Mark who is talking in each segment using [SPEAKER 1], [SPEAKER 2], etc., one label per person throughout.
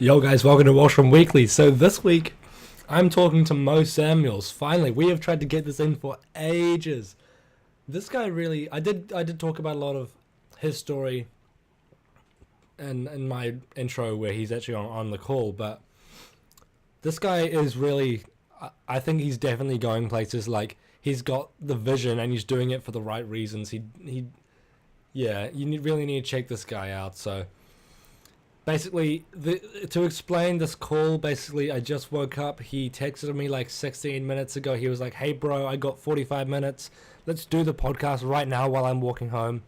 [SPEAKER 1] Yo guys, welcome to Washroom Weekly. So this week, I'm talking to Mo Samuels. Finally, we have tried to get this in for ages. This guy really, I did talk about a lot of his story in my intro where he's actually on the call, but this guy is really, I think he's definitely going places. Like, he's got the vision and he's doing it for the right reasons. Yeah, really need to check this guy out. So basically, to explain this call, basically, I just woke up. He texted me like 16 minutes ago. He was like, hey, bro, I got 45 minutes. Let's do the podcast right now while I'm walking home.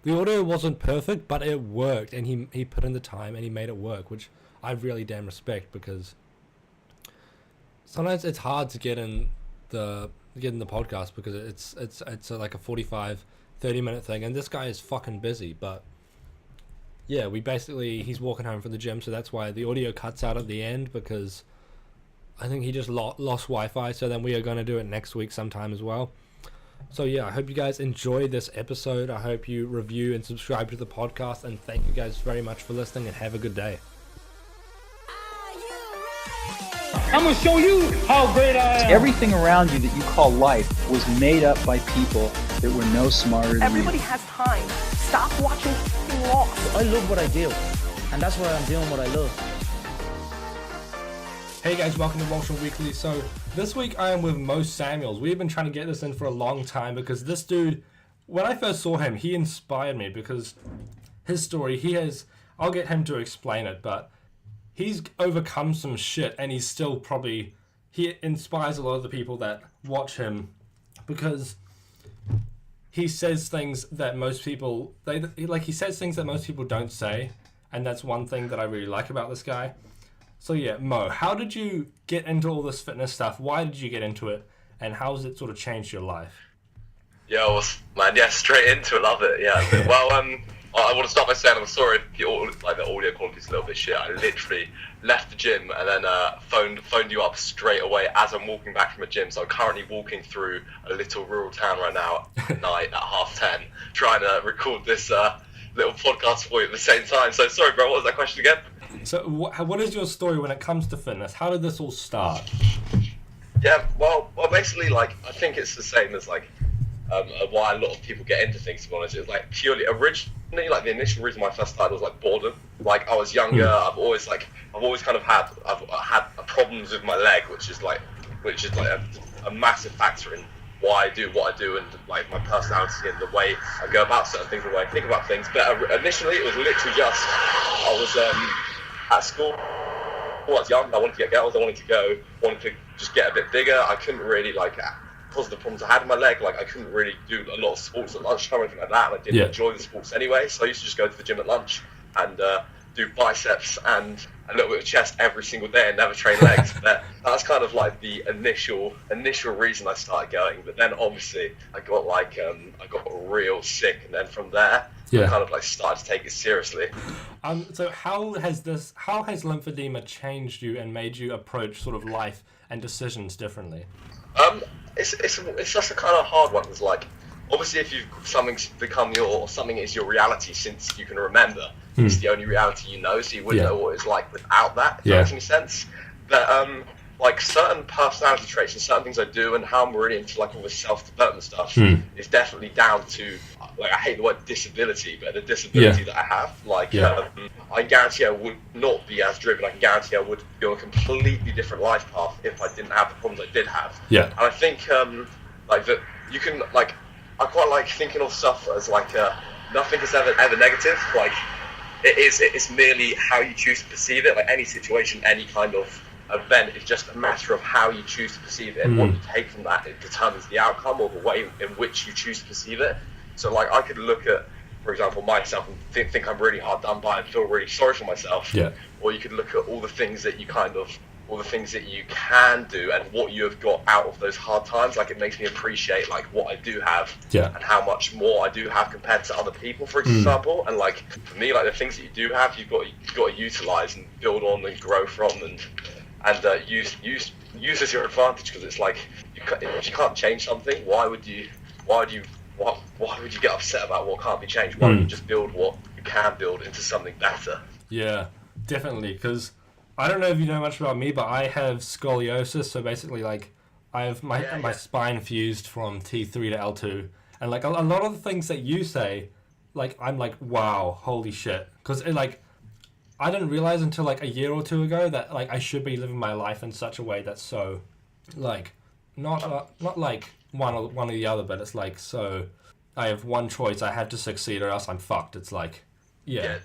[SPEAKER 1] The audio wasn't perfect, but it worked. And he put in the time and he made it work, which I really damn respect, because sometimes it's hard to get in the podcast because it's like a 45, 30-minute thing. And this guy is fucking busy, but yeah, he's walking home from the gym, so that's why the audio cuts out at the end, because I think he just lost Wi-Fi, so then we are going to do it next week sometime as well. So yeah, I hope you guys enjoyed this episode. I hope you review and subscribe to the podcast, and thank you guys very much for listening, and have a good day.
[SPEAKER 2] I'm going to show you how great I am.
[SPEAKER 3] Everything around you that you call life was made up by people that were no smarter than
[SPEAKER 4] Everybody has time. Stop watching Lost.
[SPEAKER 5] I love what I do, and that's why I'm doing what I love.
[SPEAKER 1] Hey guys, welcome to Washroom Weekly. So this week I am with Mo Samuels. We've been trying to get this in for a long time because this dude, when I first saw him, he inspired me because his story, I'll get him to explain it, but he's overcome some shit and he's still he inspires a lot of the people that watch him because he says things that most people, he says things that most people don't say, and that's one thing that I really like about this guy. So yeah, Mo, how did you get into all this fitness stuff? Why did you get into it? And how has it sort of changed your life?
[SPEAKER 6] Yo, man, yeah, straight into it, love it, yeah. Well, I want to start by saying I'm sorry if the audio quality is a little bit shit. I literally left the gym and then phoned you up straight away as I'm walking back from the gym. So I'm currently walking through a little rural town right now at night at 10:30, trying to record this little podcast for you at the same time. So sorry, bro, what was that question again?
[SPEAKER 1] So what is your story when it comes to fitness? How did this all start?
[SPEAKER 6] Yeah, well, basically, I think it's the same as why a lot of people get into things, to be honest. It's purely originally, the initial reason why I first started was boredom. I was younger, I've always kind of had problems with my leg, which is a massive factor in why I do what I do, and my personality and the way I go about certain things, the way I think about things. But initially it was literally just, I was at school. I was young, I wanted to get girls, I wanted to just get a bit bigger. I couldn't really, because of the problems I had in my leg, I couldn't really do a lot of sports at lunchtime or anything like that, and I didn't enjoy the sports anyway, so I used to just go to the gym at lunch and do biceps and a little bit of chest every single day and never train legs. But that's kind of the initial reason I started going. But then obviously I got I got real sick, and then from there I kind of started to take it seriously.
[SPEAKER 1] So how has lymphedema changed you and made you approach sort of life and decisions differently?
[SPEAKER 6] It's just a kind of hard one. It's obviously if something is your reality since you can remember, it's the only reality you know, so you wouldn't know what it's like without that, if that makes any sense. But certain personality traits and certain things I do and how I'm really into all the self-development stuff is definitely down to, I hate the word disability, but the disability that I have. I guarantee I would not be as driven. I can guarantee I would be on a completely different life path if I didn't have the problems I did have.
[SPEAKER 1] Yeah.
[SPEAKER 6] And I think that you can I quite like thinking of stuff as nothing is ever negative. It's merely how you choose to perceive it. Any situation, any kind of event is just a matter of how you choose to perceive it, and what you take from that, it determines the outcome or the way in which you choose to perceive it. So I could look at, for example, myself and think I'm really hard done by and feel really sorry for myself. Yeah. Or you could look at all the things that you can do and what you have got out of those hard times. It makes me appreciate what I do have and how much more I do have compared to other people, for example. And for me, the things that you do have, you've got to utilize and build on and grow from and use as your advantage, because it's if you can't change something, why would you get upset about what can't be changed? Why don't you just build what you can build into something better?
[SPEAKER 1] Yeah, definitely, because I don't know if you know much about me, but I have scoliosis. So basically, like, I have my spine fused from T3 to L2, and like a lot of the things that you say, like I'm like, wow, holy shit, because like I didn't realize until like a year or two ago that like I should be living my life in such a way that's so, like, not like one or the other, but it's like so. I have one choice. I have to succeed, or else I'm fucked. It's like, yeah.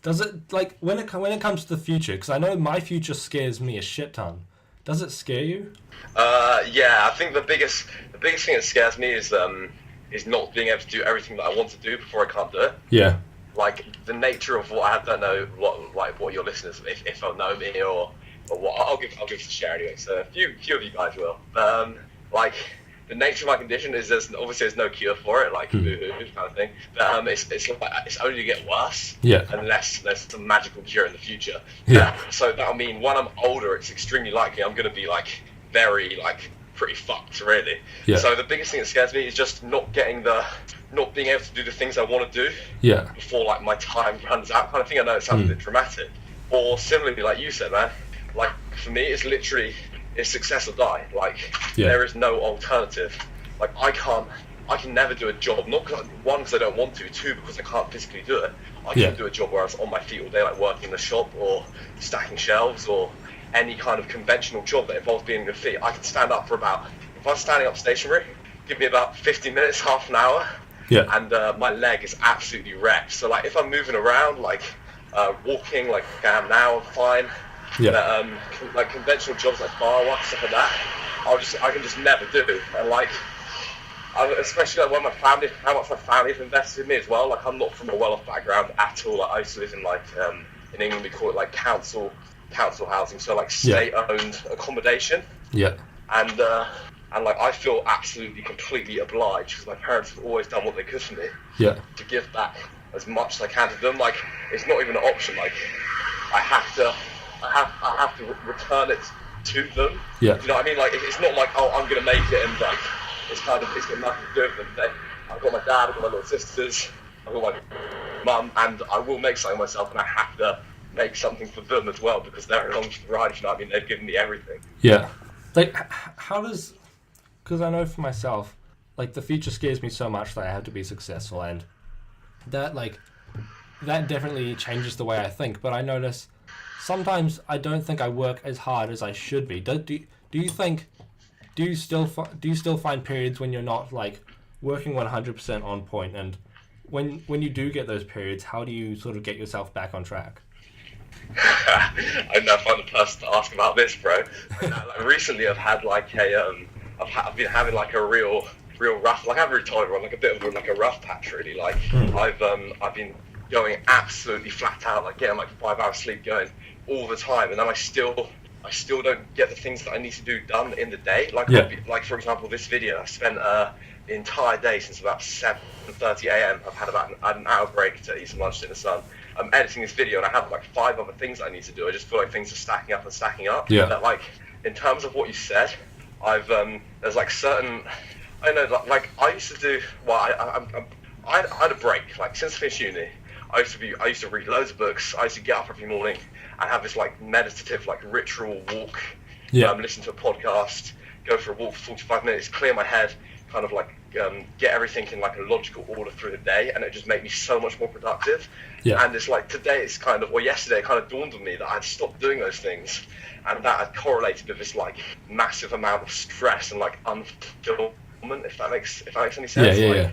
[SPEAKER 1] Does it, like, when it comes to the future, because I know my future scares me a shit ton, does it scare you?
[SPEAKER 6] Yeah, I think the biggest thing that scares me is not being able to do everything that I want to do before I can't do it.
[SPEAKER 1] Yeah.
[SPEAKER 6] Like, the nature of what I don't know what your listeners, if they'll know me or what, I'll give it a share anyway, so a few of you guys will. Like, the nature of my condition is there's no cure for it, like boo-hoo kind of thing. But it's only to get worse.
[SPEAKER 1] Yeah.
[SPEAKER 6] Unless there's some magical cure in the future.
[SPEAKER 1] Yeah.
[SPEAKER 6] So that'll mean when I'm older, it's extremely likely I'm going to be like very like pretty fucked, really.
[SPEAKER 1] Yeah.
[SPEAKER 6] So the biggest thing that scares me is just not being able to do the things I want to do.
[SPEAKER 1] Yeah.
[SPEAKER 6] Before like my time runs out, kind of thing. I know it sounds a bit dramatic. Or similarly, like you said, man. Like for me, it's literally. It's success or die. Like there is no alternative. Like I can never do a job. Not because I don't want to. Two, because I can't physically do it. I can't do a job where I was on my feet all day, like working in the shop or stacking shelves or any kind of conventional job that involves being on your feet. I can stand up for about. If I'm standing up stationary, give me about 50 minutes, half an hour. Yeah. And my leg is absolutely wrecked. So like if I'm moving around, like walking, like I am now, I'm fine. Yeah. But, like conventional jobs like bar work, stuff like that, I can just never do. And like, especially like when how much my family have invested in me as well. Like I'm not from a well-off background at all. Like, I used to live in like in England we call it like council housing, so like state-owned accommodation. Yeah. And like I feel absolutely completely obliged because my parents have always done what they could for me. Yeah. To give back as much as I can to them. Like it's not even an option. Like I have to return it to them. Yeah. You know what I mean? Like it's not like, oh, I'm gonna make it and like it's got nothing to do with them. I've got my dad, I've got my little sisters, I've got my mum, and I will make something myself, and I have to make something for them as well because they're along for the ride. You know what I mean? They've given me everything. Yeah. Like how does? Because I know for myself, like the future scares me so much that I have to be successful, and that definitely changes the way I think. But I notice. Sometimes I don't think I work as hard as I should be. Do you still find periods when you're not like working 100% on point? And when you do get those periods, how do you sort of get yourself back on track? I don't know if I'm the person to ask about this, bro. Like, recently, I've had like I've been having like a real rough. Like I haven't really told everyone, like a bit of like a rough patch, really. Like I've been going absolutely flat out, like getting like 5 hours sleep, going all the time, and then I still don't get the things that I need to do done in the day. Like like for example, this video, I spent the entire day since about 7:30 a.m. I've had about an hour break to eat some lunch in the sun. I'm editing this video, and I have like 5 other things I need to do. I just feel like things are stacking up. Yeah. That like in terms of what you said, I've there's like certain, I don't know, like I used to do. Well, I had a break like since I finished uni. I used to read loads of books. I used to get up every morning and have this like meditative, like ritual walk. Yeah. Listen to a podcast, go for a walk for 45 minutes, clear my head, kind of like get everything in like a logical order through the day, and it just made me so much more productive. Yeah. And it's like today, it's kind of, or yesterday, it kind of dawned on me that I'd stopped doing those things, and that had correlated with this like massive amount of stress and like unfulfillment. If that makes any sense. Yeah.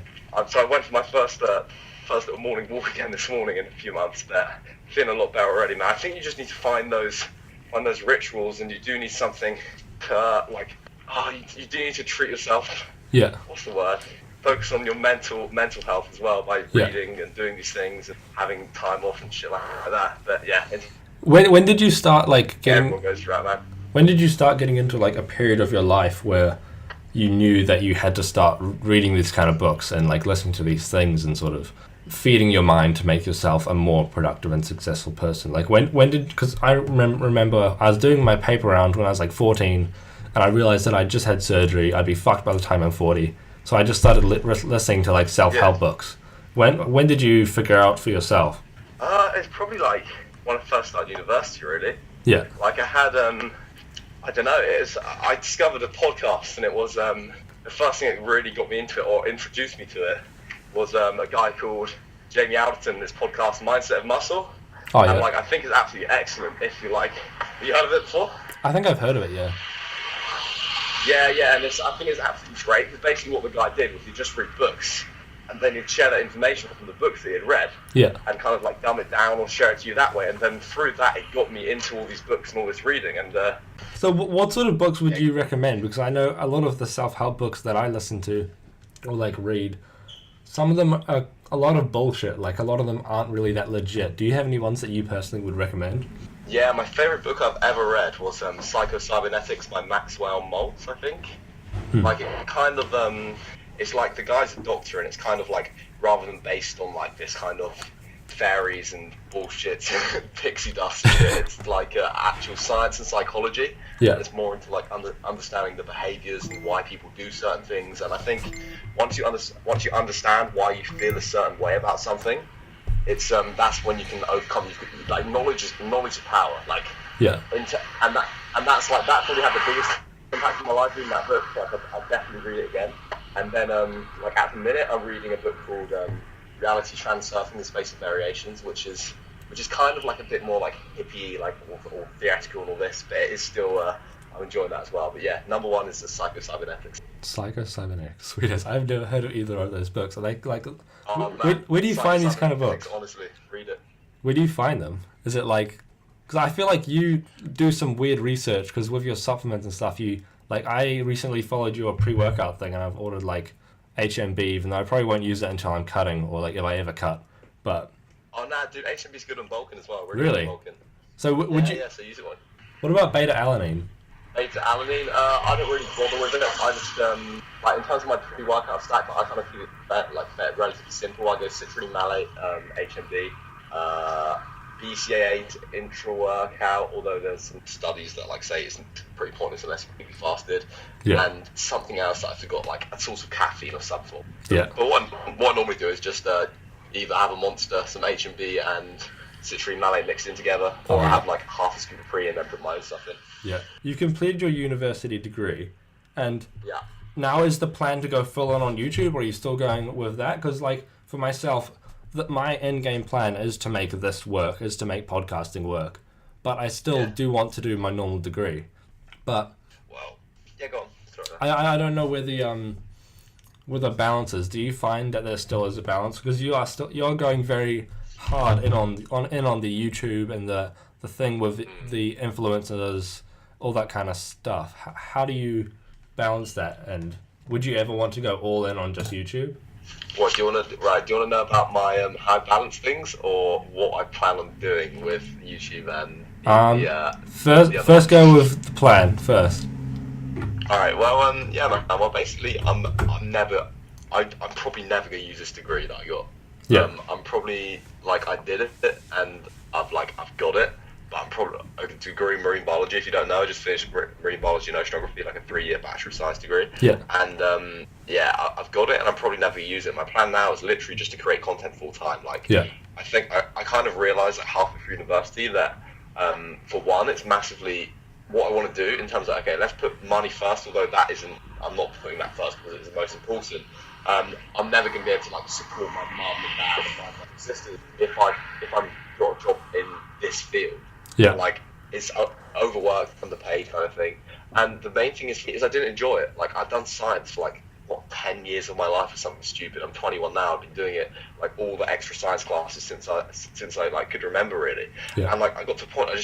[SPEAKER 6] So I went for my first little morning walk again this morning in a few months. There, feeling a lot better already, man. I think you just need to find those rituals, and you do need something you do need to treat yourself. Yeah. What's the word? Focus on your mental health as well by reading and doing these things and having time off and shit like that. But yeah. When did you start like getting? Everyone goes through that, man. When did you start getting into like a period of your life where you knew that you had to start reading these kind of books and like listening to these things and sort of feeding your mind to make yourself a more productive and successful person? Like when did, because I remember I was doing my paper round when I was like 14, and I realized that I just had surgery. I'd be fucked by the time I'm 40. So I just started listening to like self-help books. When did you figure out for yourself? It's probably like when I first started university, really.
[SPEAKER 1] Yeah.
[SPEAKER 6] Like I had, I don't know, I discovered a podcast, and it was, the first thing that really got me into it, or introduced me to it, was a guy called Jamie Alderton, this podcast, Mindset of Muscle.
[SPEAKER 1] Oh, yeah.
[SPEAKER 6] And like, I think it's absolutely excellent if you like, have you heard of it before?
[SPEAKER 1] I think I've heard of it, yeah.
[SPEAKER 6] Yeah, and I think it's absolutely great, because basically what the guy did was he just read books, and then he'd share that information from the books that he had read,
[SPEAKER 1] Yeah.
[SPEAKER 6] and kind of like dumb it down or share it to you that way, and then through that it got me into all these books and all this reading, and
[SPEAKER 1] So what sort of books would you recommend? Because I know a lot of the self-help books that I listen to or like read, some of them are a lot of bullshit. Like a lot of them aren't really that legit. Do you have any ones that you personally would recommend?
[SPEAKER 6] yeah, my favorite book I've ever read was Psycho-Cybernetics by Maxwell Maltz, I think. Like it kind of it's like the guy's a doctor, and it's kind of like, rather than based on like this kind of fairies and bullshit pixie dust shit, it's like actual science and psychology.
[SPEAKER 1] Yeah.
[SPEAKER 6] And it's more into like understanding the behaviors and why people do certain things. And I think once you understand why you feel a certain way about something, it's that's when you can overcome. Like knowledge is power. Like
[SPEAKER 1] Yeah.
[SPEAKER 6] and that's like, that probably had the biggest impact on my life reading that book. So I'll definitely read it again. And then like at the minute I'm reading a book called Reality Transurfing: The Space of Variations, which is kind of like a bit more like hippie, like or theatrical and all this, but it is still I'm enjoying that as well. But yeah, number one is the Psycho-Cybernetics.
[SPEAKER 1] Psycho-Cybernetics. Sweet as. I've never heard of either of those books. Are they like
[SPEAKER 6] Oh,
[SPEAKER 1] where do you find these kind of
[SPEAKER 6] Psycho-Cybernetics,
[SPEAKER 1] books?
[SPEAKER 6] Honestly, read it.
[SPEAKER 1] Where do you find them? Is it like, because I feel like you do some weird research, because with your supplements and stuff, you, like, I recently followed your pre-workout thing, and I've ordered like HMB, even though I probably won't use it until I'm cutting, or like if I ever cut. But
[SPEAKER 6] Oh nah, dude, HMB's good on bulking as well.
[SPEAKER 1] Really?
[SPEAKER 6] Good on bulking.
[SPEAKER 1] so would you?
[SPEAKER 6] Yeah, so use it one.
[SPEAKER 1] What about beta-alanine?
[SPEAKER 6] Beta-alanine, I don't really bother with it. I just, like in terms of my pre-workout stack, I kind of keep it relatively simple. I go citrulline malate, HMB, BCAA intra-workout, although there's some studies that like say it's pretty pointless unless you be fasted.
[SPEAKER 1] Yeah.
[SPEAKER 6] And something else that I forgot, like a source of caffeine or some form.
[SPEAKER 1] Yeah.
[SPEAKER 6] But what I normally do is just either have a Monster, some HMB and citrulline malate mixed in together, or I have like half a scoop of pre and then put my own stuff in.
[SPEAKER 1] Yeah. You completed your university degree, and
[SPEAKER 6] Yeah.
[SPEAKER 1] now is the plan to go full on YouTube, or are you still going with that? Because like for myself, my end game plan is to make this work, is to make podcasting work, but I still do want to do my normal degree. But
[SPEAKER 6] Well, yeah, go on. Throw it out.
[SPEAKER 1] I don't know where the balance is. Do you find that there still is a balance? Because you're going very hard in on the YouTube and the thing with the influencers, all that kind of stuff. How do you balance that? And would you ever want to go all in on just YouTube?
[SPEAKER 6] What do you want to know about my how I balance things, or what I plan on doing with YouTube and
[SPEAKER 1] First go with the plan first.
[SPEAKER 6] All right. Well, yeah, man. Well, basically, I'm probably never gonna use this degree that I got.
[SPEAKER 1] Yeah.
[SPEAKER 6] I'm probably like, I did it and I've got it, but I'm probably a degree in marine biology. If you don't know, I just finished marine biology and oceanography, like a 3-year Bachelor of Science degree.
[SPEAKER 1] Yeah.
[SPEAKER 6] And I've got it, and I'm probably never gonna use it. My plan now is literally just to create content full time. Like,
[SPEAKER 1] Yeah.
[SPEAKER 6] I think I kind of realised like halfway through university that for one, it's massively what I want to do in terms of, okay, let's put money first, although I'm not putting that first because it's the most important. I'm never going to be able to like support my mum and dad and my sisters if I'm got a job in this field.
[SPEAKER 1] Yeah.
[SPEAKER 6] Like, it's overworked, underpaid kind of thing. And the main thing is I didn't enjoy it. Like, I've done science for like 10 years of my life or something stupid. I'm 21 now. I've been doing it like all the extra science classes since I like could remember, really.
[SPEAKER 1] Yeah.
[SPEAKER 6] And like I got to a point I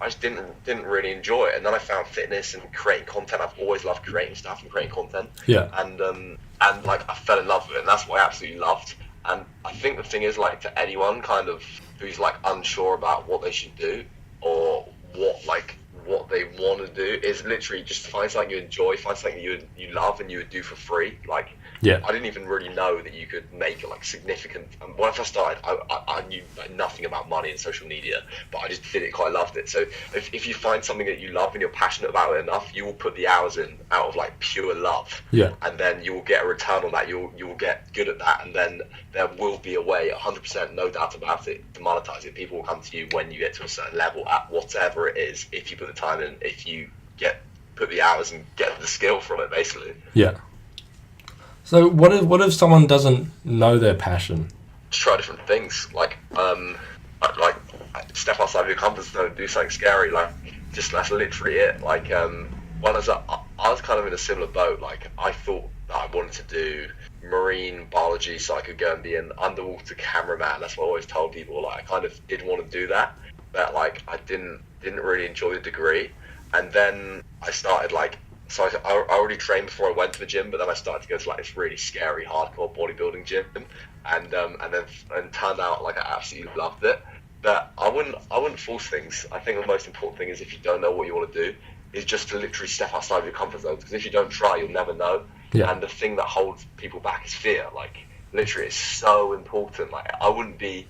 [SPEAKER 6] just didn't really enjoy it. And then I found fitness and creating content. I've always loved creating stuff and creating content.
[SPEAKER 1] Yeah.
[SPEAKER 6] And like I fell in love with it, and that's what I absolutely loved. And I think the thing is, like, to anyone kind of who's like unsure about what they should do or what they want to do, is literally just find something you enjoy, find something you love and you would do for free. Like,
[SPEAKER 1] Yeah.
[SPEAKER 6] I didn't even really know that you could make like significant. When I first started, I knew like nothing about money and social media, but I just did it because I loved it. So if you find something that you love and you're passionate about it enough, you will put the hours in out of like pure love.
[SPEAKER 1] Yeah.
[SPEAKER 6] And then you will get a return on that. You will get good at that, and then there will be a way, 100%, no doubt about it, to monetize it. People will come to you when you get to a certain level at whatever it is. If you put the time in, if you put the hours and get the skill from it, basically.
[SPEAKER 1] Yeah. So what if someone doesn't know their passion?
[SPEAKER 6] Just try different things, like step outside your comfort zone, do something scary. Like, just that's literally it. Like, when I was kind of in a similar boat. Like, I thought that I wanted to do marine biology so I could go and be an underwater cameraman. That's what I always told people. Like, I kind of did want to do that, but like I didn't really enjoy the degree. And then I started like. So I already trained before I went to the gym, but then I started to go to like this really scary, hardcore bodybuilding gym, and then turned out like I absolutely loved it. But I wouldn't force things. I think the most important thing is, if you don't know what you want to do, is just to literally step outside of your comfort zone. Because if you don't try, you'll never know.
[SPEAKER 1] Yeah.
[SPEAKER 6] And the thing that holds people back is fear. Like, literally, it's so important. Like, I wouldn't be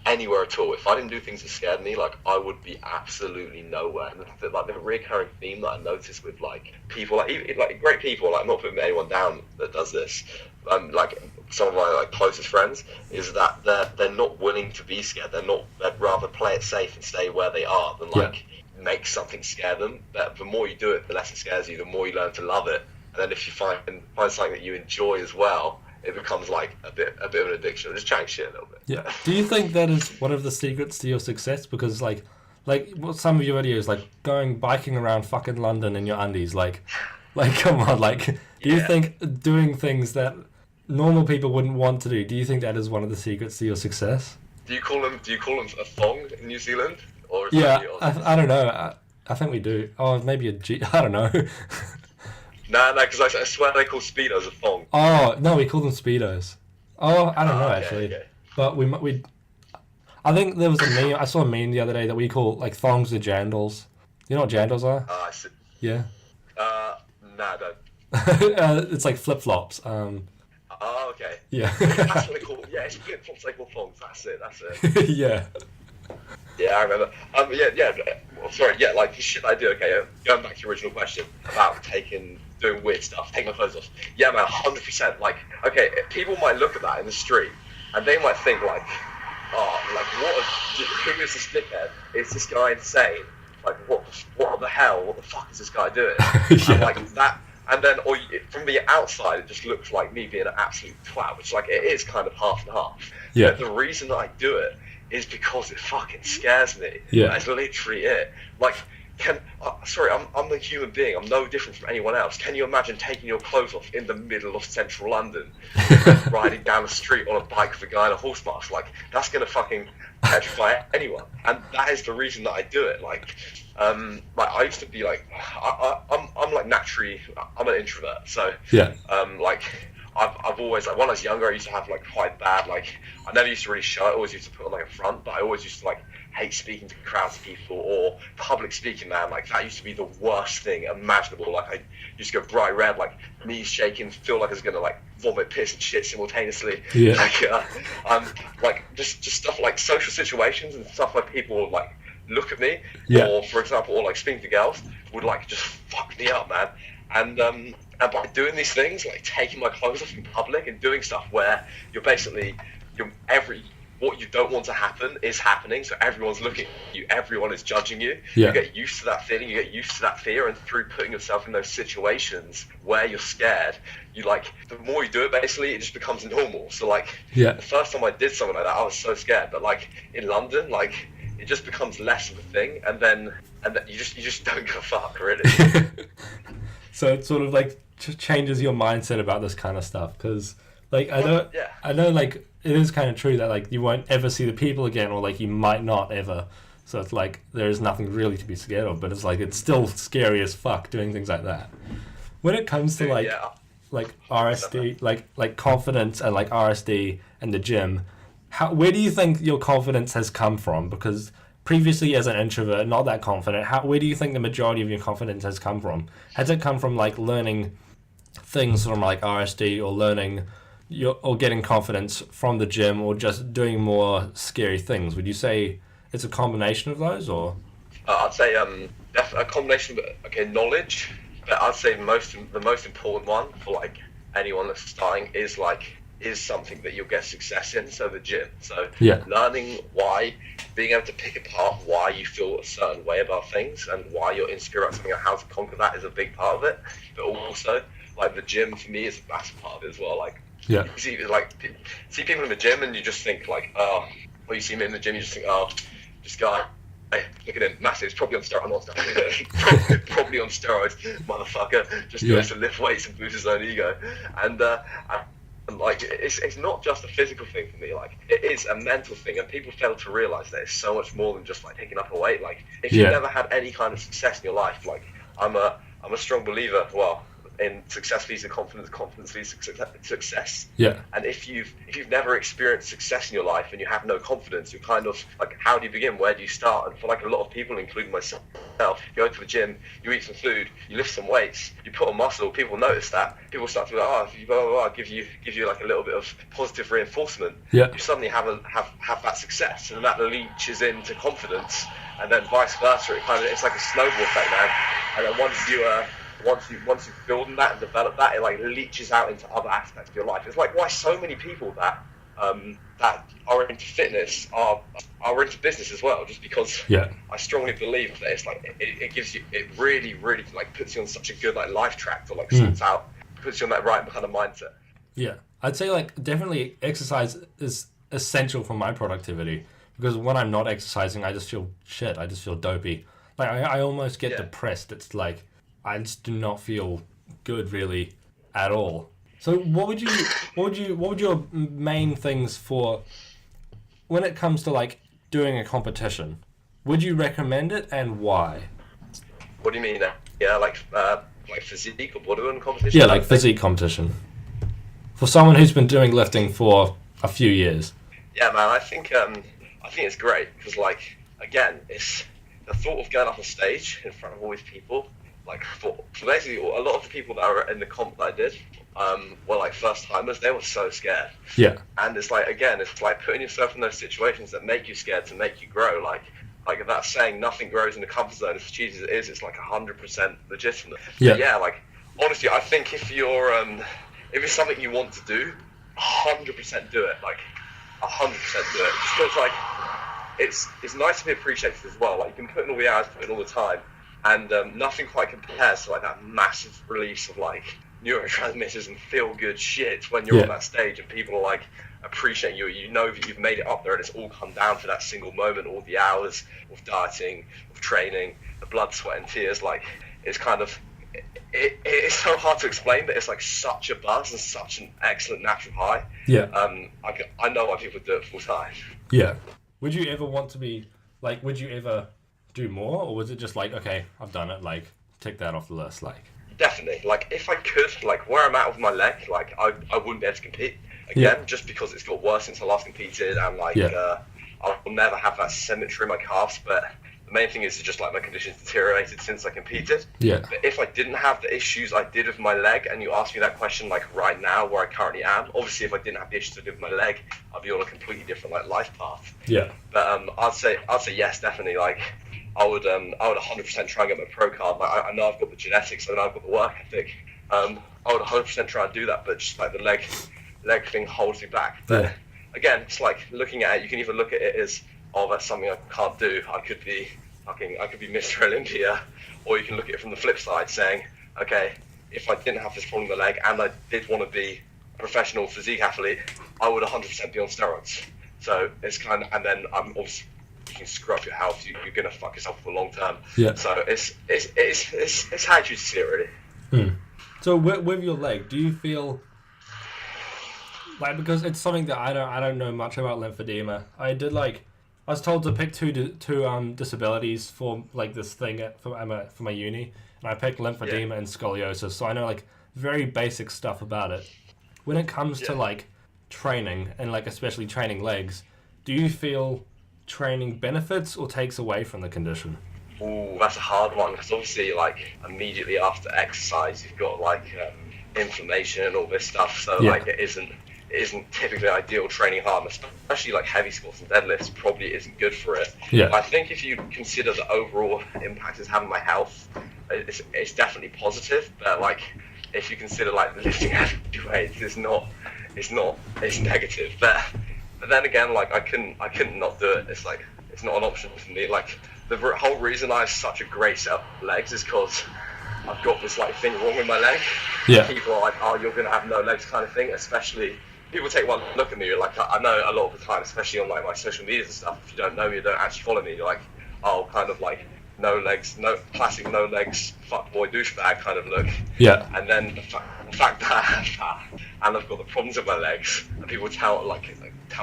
[SPEAKER 6] anywhere at all if I didn't do things that scared me. Like, I would be absolutely nowhere. And the recurring theme that I noticed with like people, like even like great people, like I'm not putting anyone down that does this, like some of my like closest friends, is that they're not willing to be scared. They'd rather play it safe and stay where they are than like make something scare them. But the more you do it, the less it scares you, the more you learn to love it. And then if you find something that you enjoy as well, it becomes like a bit of an addiction. Just chatting shit a little bit.
[SPEAKER 1] Yeah. Do you think that is one of the secrets to your success? Because like some of your videos, like going biking around fucking London in your undies, like come on, like do you think doing things that normal people wouldn't want to do you think that is one of the secrets to your success?
[SPEAKER 6] Do you call them a thong in New Zealand? Or is
[SPEAKER 1] Yeah,
[SPEAKER 6] that
[SPEAKER 1] I don't know. I think we do. Oh, maybe a G. I don't know.
[SPEAKER 6] No, because I swear they call Speedos a thong.
[SPEAKER 1] Oh no, we call them Speedos. Oh, I don't know
[SPEAKER 6] Okay,
[SPEAKER 1] actually.
[SPEAKER 6] okay.
[SPEAKER 1] But we. I think there was a meme. I saw a meme the other day that we call like thongs the jandals. You know what jandals are?
[SPEAKER 6] I see.
[SPEAKER 1] Yeah.
[SPEAKER 6] Nah, don't.
[SPEAKER 1] It's like flip flops.
[SPEAKER 6] Oh, okay.
[SPEAKER 1] Yeah.
[SPEAKER 6] That's what they call. Yeah, it's flip flops. They call thongs. That's it.
[SPEAKER 1] Yeah.
[SPEAKER 6] Yeah, I remember. Sorry. Yeah, like the shit I do. Okay, going back to your original question about doing weird stuff, taking my clothes off. Yeah, man, 100%. Like, okay, people might look at that in the street, and they might think like, oh, like who is this dickhead? Is this guy insane? Like, what the hell? What the fuck is this guy doing? And like that. And then, from the outside, it just looks like me being an absolute twat, which like it is kind of half and half.
[SPEAKER 1] Yeah.
[SPEAKER 6] But the reason that I do it is because it fucking scares me.
[SPEAKER 1] Yeah.
[SPEAKER 6] That's literally it. Like, I'm a human being. I'm no different from anyone else. Can you imagine taking your clothes off in the middle of central London, riding down the street on a bike with a guy in a horse mask? Like, that's gonna fucking petrify anyone. And that is the reason that I do it. Like I used to be like, I'm like naturally, I'm an introvert. So
[SPEAKER 1] Yeah.
[SPEAKER 6] Like, I've always, like, when I was younger, I used to have like quite bad, like, I never used to really show it. I always used to put on like a front, but I always used to like hate speaking to crowds of people or public speaking, man. Like, that used to be the worst thing imaginable. Like, I used to go bright red, like knees shaking, feel like I was gonna like vomit, piss and shit simultaneously.
[SPEAKER 1] Yeah.
[SPEAKER 6] Like just stuff like social situations and stuff where people would like look at me,
[SPEAKER 1] Yeah.
[SPEAKER 6] or for example, or like speaking to girls would like just fuck me up, man. And by doing these things, like taking my clothes off in public and doing stuff where what you don't want to happen is happening, so everyone's looking at you, everyone is judging you.
[SPEAKER 1] Yeah.
[SPEAKER 6] You get used to that feeling, you get used to that fear, and through putting yourself in those situations where you're scared, you like, the more you do it, basically, it just becomes normal. So like,
[SPEAKER 1] Yeah.
[SPEAKER 6] the first time I did something like that, I was so scared, but like in London, like, it just becomes less of a thing, and then you just don't give a fuck, really.
[SPEAKER 1] So it sort of like changes your mindset about this kind of stuff, because like I know like it is kind of true that like you won't ever see the people again, or like you might not ever. So it's like there is nothing really to be scared of, but it's like it's still scary as fuck doing things like that. When it comes to like RSD, like confidence and like RSD and the gym, where do you think your confidence has come from? Because previously as an introvert, not that confident, where do you think the majority of your confidence has come from? Has it come from like learning things from like RSD or learning or getting confidence from the gym or just doing more scary things? Would you say it's a combination of those, or?
[SPEAKER 6] I'd say a combination of knowledge, but I'd say the most important one for like anyone that's starting is something that you'll get success in. So the gym. So learning why, being able to pick apart why you feel a certain way about things and why you're insecure about something and how to conquer that is a big part of it. But also like the gym for me is a massive part of it as well. Like you see people in the gym and you just think like, or you see me in the gym, you just think, oh, this guy, hey, look at him, massive, he's probably on steroids, probably on steroids, motherfucker, just goes to lift weights and boost his own ego. And like it's not just a physical thing for me, like it is a mental thing, and people fail to realize that it's so much more than just like picking up a weight. Like if you've never had any kind of success in your life, like I'm a strong believer, in success leads to confidence, confidence leads to success. Yeah. And if you've never experienced success in your life and you have no confidence, you're kind of like, how do you begin? Where do you start? And for like a lot of people, including myself, you go to the gym, you eat some food, you lift some weights, you put on muscle. People notice that. People start to be like, oh, blah, blah, blah, give you like a little bit of positive reinforcement. Yeah. You suddenly have that success, and that leaches into confidence, and then vice versa. It's like a snowball effect, man. And then once you build on that and develop that, it like leaches out into other aspects of your life. It's like why so many people that are into fitness are into business as well, just because I strongly believe that it's like it gives you, it really like puts you on such a good like life track, or like puts you on that right kind of mindset. Yeah, I'd say like definitely exercise is essential for my productivity, because when I'm not exercising, I just feel shit. I just feel dopey. Like I almost get depressed. It's like I just do not feel good really at all. So what would your main things for when it comes to like doing a competition? Would you recommend it, and why? What do you mean? Yeah, like physique or bodybuilding competition? Yeah, like physique competition. For someone who's been doing lifting for a few years. Yeah, man, I think it's great, because like again, it's the thought of going up on stage in front of all these people. Like for basically a lot of the people that are in the comp that I did were like first timers. They were so scared. Yeah. And it's like, again, it's like putting yourself in those situations that make you scared to make you grow. Like that saying, nothing grows in the comfort zone. As cheesy as it is, it's like 100% legitimate. Yeah. But yeah, like honestly, I think if it's something you want to do, 100% do it. Like 100% do it. Just because like it's nice to be appreciated as well. Like you can put in all the hours, put in all the time. And nothing quite compares to like that massive release of like neurotransmitters and feel good shit when you're on that stage and people are like appreciating you. You know that you've made it up there, and it's all come down to that single moment. All the hours of dieting, of training, the blood, sweat, and tears. Like it's kind of it's so hard to explain, but it's like such a buzz and such an excellent natural high. Yeah. I know why people do it full time. Yeah. Would you ever want to be like? Would you ever do more, or was it just like, okay, I've done it, like tick that off the list? Like definitely, like if I could, like where I'm at with my leg, like I wouldn't be able to compete again, just because it's got worse since I last competed, and like I'll never have that symmetry in my calves. But the main thing is just like my conditions deteriorated since I competed. Yeah. But if I didn't have the issues I did with my leg, and you ask me that question like right now where I currently am, obviously if I didn't have the issues I did with my leg, I'd be on a completely different like life path. Yeah. But I'd say yes, definitely. Like I would 100% try and get my pro card. Like I know I've got the genetics, I know I've got the work ethic. I would 100% try and do that, but just like the leg thing holds me back. But again, it's like looking at it, you can either look at it as, oh, that's something I can't do. I could be Mr. Olympia, or you can look at it from the flip side, saying, okay, if I didn't have this problem with the leg and I did want to be a professional physique athlete, I would 100% be on steroids. So it's kind of, and then I'm obviously, you can screw up your health. You're gonna fuck yourself for the long term. Yeah. So it's how you choose to see it, really. So with your leg, do you feel like, because it's something that I don't know much about lymphedema. I was told to pick two disabilities for like this thing for my uni, and I picked lymphedema and scoliosis. So I know like very basic stuff about it. When it comes to like training and like especially training legs, do you feel training benefits or takes away from the condition? Ooh, that's a hard one, because obviously like immediately after exercise you've got like inflammation and all this stuff. So
[SPEAKER 1] Yeah.
[SPEAKER 6] like it isn't typically ideal training hard, especially like heavy squats and deadlifts probably isn't good for it.
[SPEAKER 1] Yeah.
[SPEAKER 6] But I think if you consider the overall impact it's having on my health, it's definitely positive. But like if you consider like lifting heavy weights, it's negative. But then again, like I couldn't not do it. It's like it's not an option for me. Like the whole reason I have such a great set of legs is because I've got this like thing wrong with my leg.
[SPEAKER 1] Yeah.
[SPEAKER 6] People are like, oh, you're gonna have no legs kind of thing. Especially people take one look at me. Like I know a lot of the time, especially on like my social medias and stuff. If you don't know me, you don't actually follow me. You're like, oh, kind of like no legs, no classic no legs, fuckboy douchebag kind of look.
[SPEAKER 1] Yeah.
[SPEAKER 6] And then the fact that I have that, and I've got the problems with my legs, and people tell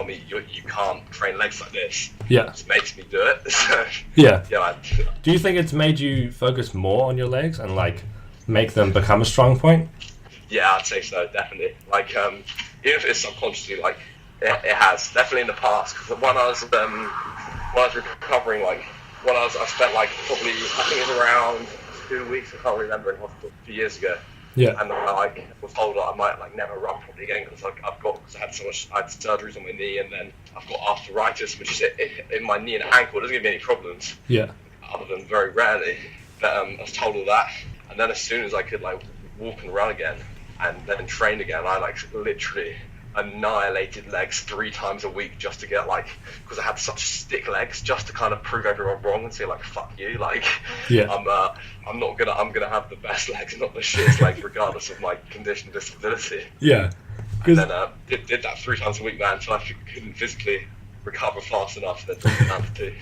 [SPEAKER 6] me you can't train legs like this.
[SPEAKER 1] Yeah.
[SPEAKER 6] It makes me do it. So,
[SPEAKER 1] Yeah.
[SPEAKER 6] yeah.
[SPEAKER 1] Do you think it's made you focus more on your legs and like make them become a strong point?
[SPEAKER 6] Yeah, I'd say so, definitely. Like, even if it's subconsciously, like, it has definitely in the past. Because when I was recovering, like, I spent like probably I think it was around 2 weeks. I can't remember, in hospital a few years ago.
[SPEAKER 1] Yeah.
[SPEAKER 6] And I like was told that I might like never run properly again because like I had surgeries on my knee, and then I've got arthritis, which is in my knee and ankle. It doesn't give me any problems.
[SPEAKER 1] Yeah.
[SPEAKER 6] Other than very rarely. But I was told all that, and then as soon as I could like walk and run again, and then train again, I like literally annihilated legs 3 times a week just to get like, because I had such stick legs, just to kind of prove everyone wrong and say like, fuck you, like,
[SPEAKER 1] Yeah.
[SPEAKER 6] I'm gonna have the best legs, not the shittest legs, regardless of my condition, disability.
[SPEAKER 1] Yeah.
[SPEAKER 6] And then did that 3 times a week, man, until I couldn't physically recover fast enough. Then took it down to 2.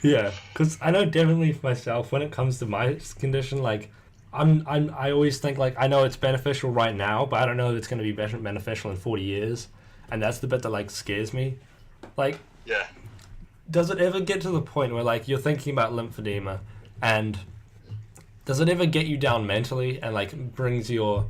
[SPEAKER 1] Yeah, because I know definitely for myself when it comes to my condition, like I always think like I know it's beneficial right now, but I don't know if it's going to be beneficial in 40 years, and that's the bit that like scares me. Like,
[SPEAKER 6] Yeah.
[SPEAKER 1] does it ever get to the point where like you're thinking about lymphedema, and does it ever get you down mentally and like brings your?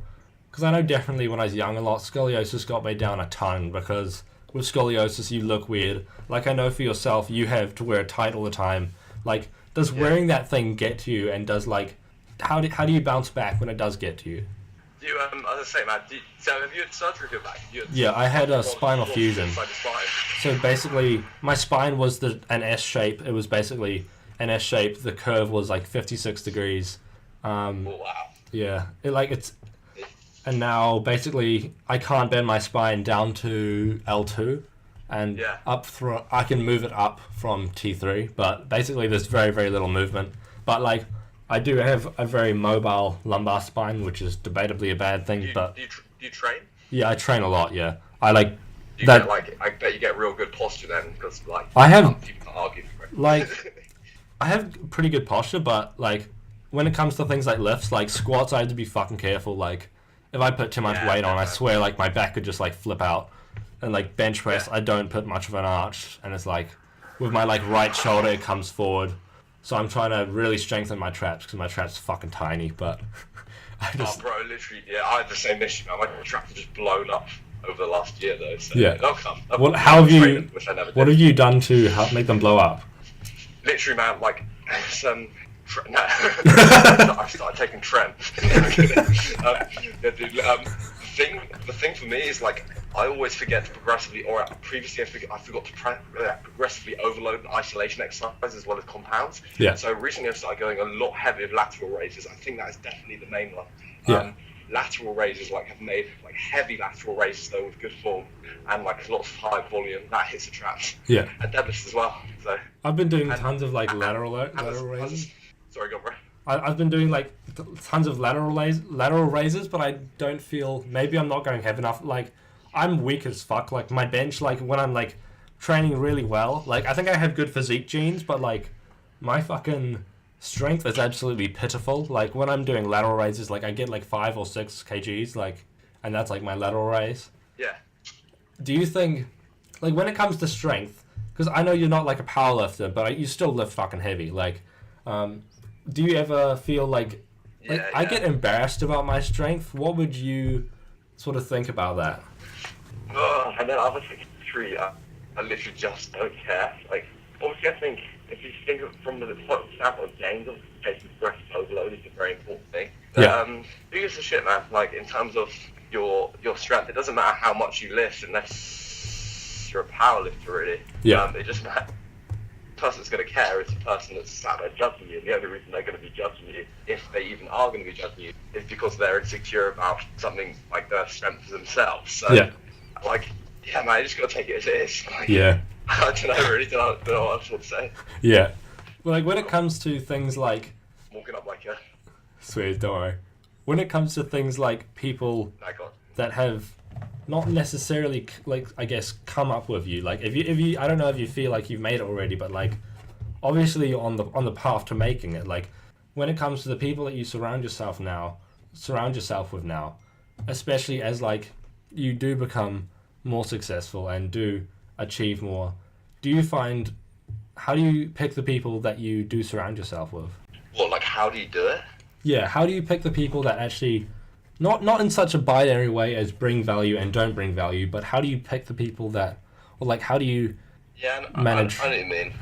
[SPEAKER 1] Because I know definitely when I was young, a lot scoliosis got me down a ton, because with scoliosis you look weird. Like I know for yourself, you have to wear it tight all the time. Like, does wearing that thing get to you, and does like how do you bounce back when it does get to you?
[SPEAKER 6] Do you, as I say, man, so have you had surgery for your back?
[SPEAKER 1] Yeah, I had a spinal fusion.
[SPEAKER 6] Inside the spine.
[SPEAKER 1] So basically, my spine was an S shape. It was basically an S shape. The curve was like 56 degrees.
[SPEAKER 6] Oh, wow.
[SPEAKER 1] Yeah, and now basically I can't bend my spine down to L2, and
[SPEAKER 6] Yeah.
[SPEAKER 1] I can move it up from T3, but basically there's very, very little movement. But like, I do have a very mobile lumbar spine, which is debatably a bad thing, but
[SPEAKER 6] Do you train?
[SPEAKER 1] yeah, I train a lot, yeah. I like
[SPEAKER 6] You
[SPEAKER 1] that,
[SPEAKER 6] get, like, I bet you get real good posture then, because like
[SPEAKER 1] I have-
[SPEAKER 6] people can't argue for it.
[SPEAKER 1] like, I have pretty good posture, but like, when it comes to things like lifts, like squats, I have to be fucking careful. Like, if I put too much
[SPEAKER 6] Yeah,
[SPEAKER 1] weight on, I
[SPEAKER 6] definitely.
[SPEAKER 1] swear, like, my back could just, like, flip out. And, like, bench press,
[SPEAKER 6] Yeah.
[SPEAKER 1] I don't put much of an arch. And it's, like, with my, like, right shoulder, it comes forward. So I'm trying to really strengthen my traps, because my traps are fucking tiny, but I
[SPEAKER 6] Oh,
[SPEAKER 1] just...
[SPEAKER 6] bro, literally, yeah, I had the same issue, man. My traps are just blown up over the last year, though. So
[SPEAKER 1] Yeah.
[SPEAKER 6] they'll come.
[SPEAKER 1] How have you...
[SPEAKER 6] Training, which I never
[SPEAKER 1] What
[SPEAKER 6] did.
[SPEAKER 1] have you done to help make them blow up?
[SPEAKER 6] Literally, man, like some. No, I started taking Trent. The thing for me is like I always forget to progressively, or previously I forgot to progressively overload isolation exercises as well as compounds.
[SPEAKER 1] Yeah.
[SPEAKER 6] So recently I've started going a lot heavier with lateral raises. I think that is definitely the main one.
[SPEAKER 1] Yeah.
[SPEAKER 6] Lateral raises, like have made like heavy lateral raises though with good form and like lots of high volume. That hits the traps.
[SPEAKER 1] Yeah.
[SPEAKER 6] And deadlifts as well. So.
[SPEAKER 1] I've been doing
[SPEAKER 6] And-
[SPEAKER 1] tons of, like, lateral
[SPEAKER 6] and
[SPEAKER 1] raises.
[SPEAKER 6] Sorry, go on, bro.
[SPEAKER 1] I've been doing like tons of lateral raises, but I don't feel, maybe I'm not going heavy enough. Like, I'm weak as fuck. Like, my bench, like when I'm like training really well, like I think I have good physique genes, but like my fucking strength is absolutely pitiful. Like when I'm doing lateral raises, like I get like 5 or 6 kgs, like, and that's like my lateral raise.
[SPEAKER 6] Yeah.
[SPEAKER 1] Do you think, like when it comes to strength, because I know you're not like a power lifter, but you still lift fucking heavy. Like, do you ever feel like I get embarrassed about my strength? What would you sort of think about that?
[SPEAKER 6] And then other things, I literally just don't care. Like, obviously, I think if you think of from the standpoint of gains, of taking progressive overload is a very important thing.
[SPEAKER 1] Yeah.
[SPEAKER 6] who gives a shit, man? Like, in terms of your strength, it doesn't matter how much you lift unless you're a powerlifter, really.
[SPEAKER 1] Yeah.
[SPEAKER 6] It just matters. The person that's going to care is the person that's sat there judging you. And the only reason they're going to be judging you, if they even are going to be judging you, is because they're insecure about something like their strength themselves. So,
[SPEAKER 1] Yeah.
[SPEAKER 6] like, yeah, man, you just got to take it as it is. Like,
[SPEAKER 1] Yeah.
[SPEAKER 6] I don't know, really, don't know what else to say.
[SPEAKER 1] Yeah. Well, like when it comes to things like,
[SPEAKER 6] Walking up like a...
[SPEAKER 1] sweet, don't worry. When it comes to things like people
[SPEAKER 6] I got...
[SPEAKER 1] that have not necessarily like I guess come up with you, like if you I don't know if you feel like you've made it already, but like obviously you're on the path to making it. Like when it comes to the people that you surround yourself with now, especially as like you do become more successful and do achieve more, do you find, how do you pick the people that you do surround yourself with?
[SPEAKER 6] What, like, how do you do it?
[SPEAKER 1] Yeah, how do you pick the people that actually, not in such a binary way as bring value and don't bring value, but how do you pick the people that, or like how do you manage?
[SPEAKER 6] I know what you mean.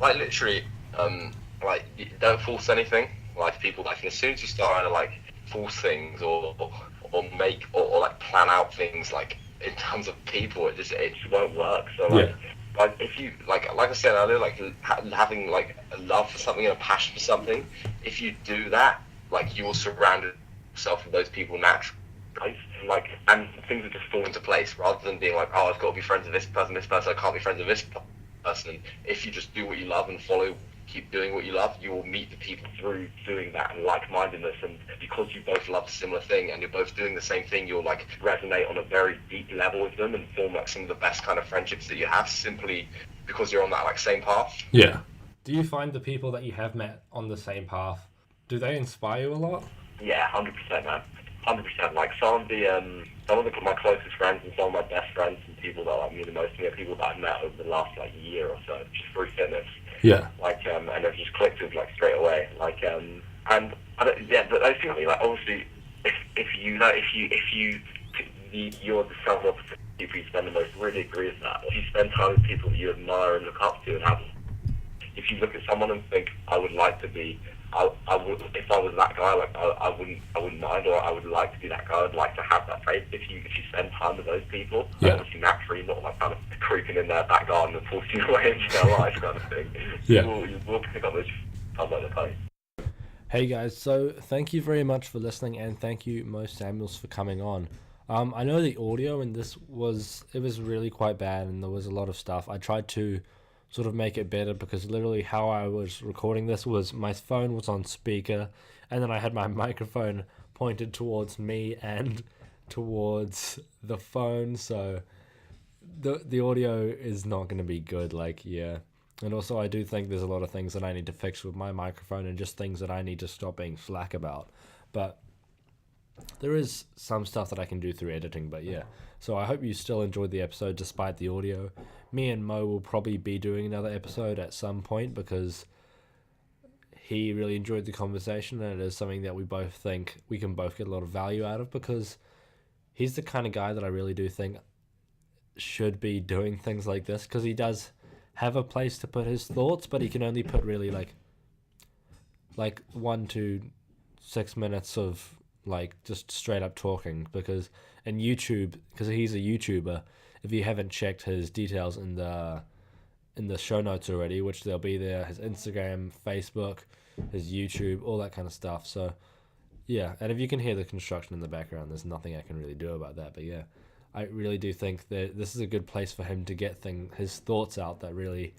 [SPEAKER 6] Like literally, like you don't force anything. Like people, like as soon as you start trying to like force things or make or like plan out things like in terms of people, it just won't work. So like.
[SPEAKER 1] Yeah.
[SPEAKER 6] Like if you like I said earlier, like having like a love for something and a passion for something, if you do that, like you will surround yourself with those people naturally, right? Like, and things will just fall into place rather than being like, oh, I've got to be friends with this person, I can't be friends with this person. And if you just do what you love and keep doing what you love, you will meet the people through doing that and like-mindedness, and because you both love a similar thing and you're both doing the same thing, you'll like resonate on a very deep level with them and form like some of the best kind of friendships that you have simply because you're on that like same path.
[SPEAKER 1] Yeah. Do you find the people that you have met on the same path, do they inspire you a lot?
[SPEAKER 6] Yeah, 100%, man. 100%. Like some of my closest friends and some of my best friends and people that like mean the most to me are people that I've met over the last like year or so, just through fitness.
[SPEAKER 1] Yeah.
[SPEAKER 6] Like, and I've just clicked with like straight away. Like, and I don't, yeah, but those people, like, obviously, if you're the self opposite people you spend the most, really agree with that. If you spend time with people you admire and look up to, and if you look at someone and think, I would like to be, I would, if I was that guy, like I wouldn't mind, or I would like to be that guy. I'd like to have that faith. If you spend time with those people,
[SPEAKER 1] yeah.
[SPEAKER 6] Obviously naturally, not like kind of creeping in their back garden and forcing your way into their life kind of thing.
[SPEAKER 1] Yeah.
[SPEAKER 6] You will pick up those time like the post.
[SPEAKER 1] Hey guys, so thank you very much for listening, and thank you Mo Samuels for coming on. I know the audio in this was really quite bad, and there was a lot of stuff. I tried to sort of make it better because literally how I was recording this was my phone was on speaker, and then I had my microphone pointed towards me and towards the phone, so the audio is not going to be good, like, yeah. And also I do think there's a lot of things that I need to fix with my microphone and just things that I need to stop being slack about, but there is some stuff that I can do through editing, but yeah. So I hope you still enjoyed the episode despite the audio. Me and Mo will probably be doing another episode at some point because he really enjoyed the conversation, and it is something that we both think we can both get a lot of value out of, because he's the kind of guy that I really do think should be doing things like this, because he does have a place to put his thoughts, but he can only put really like 1 to 6 minutes of like just straight up talking, because in YouTube, because he's a YouTuber, if you haven't checked his details in the show notes already, which they'll be there, his Instagram, Facebook, his YouTube, all that kind of stuff. So yeah, and if you can hear the construction in the background, there's nothing I can really do about that, but yeah, I really do think that this is a good place for him to get his thoughts out that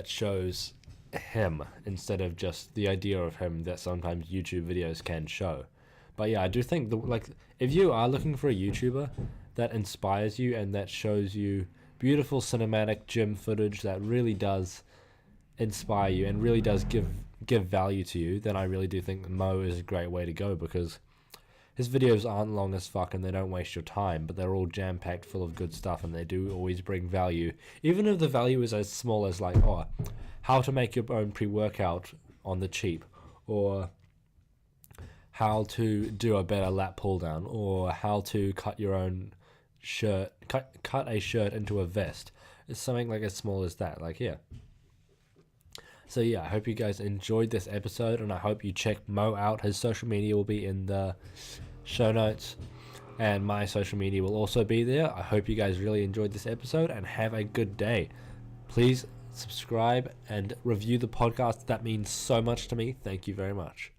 [SPEAKER 1] shows him instead of just the idea of him that sometimes YouTube videos can show. But yeah, I do think if you are looking for a YouTuber that inspires you and that shows you beautiful cinematic gym footage that really does inspire you and really does give value to you, then I really do think that Mo is a great way to go, because his videos aren't long as fuck and they don't waste your time, but they're all jam-packed full of good stuff, and they do always bring value, even if the value is as small as like, oh, how to make your own pre-workout on the cheap, or how to do a better lat pull down, or how to cut your own shirt, cut a shirt into a vest. It's something like as small as that. Like, yeah, So yeah, I hope you guys enjoyed this episode, and I hope you check Mo out. His social media will be in the show notes, and my social media will also be there. I hope you guys really enjoyed this episode, and have a good day. Please subscribe and review the podcast. That means so much to me. Thank you very much.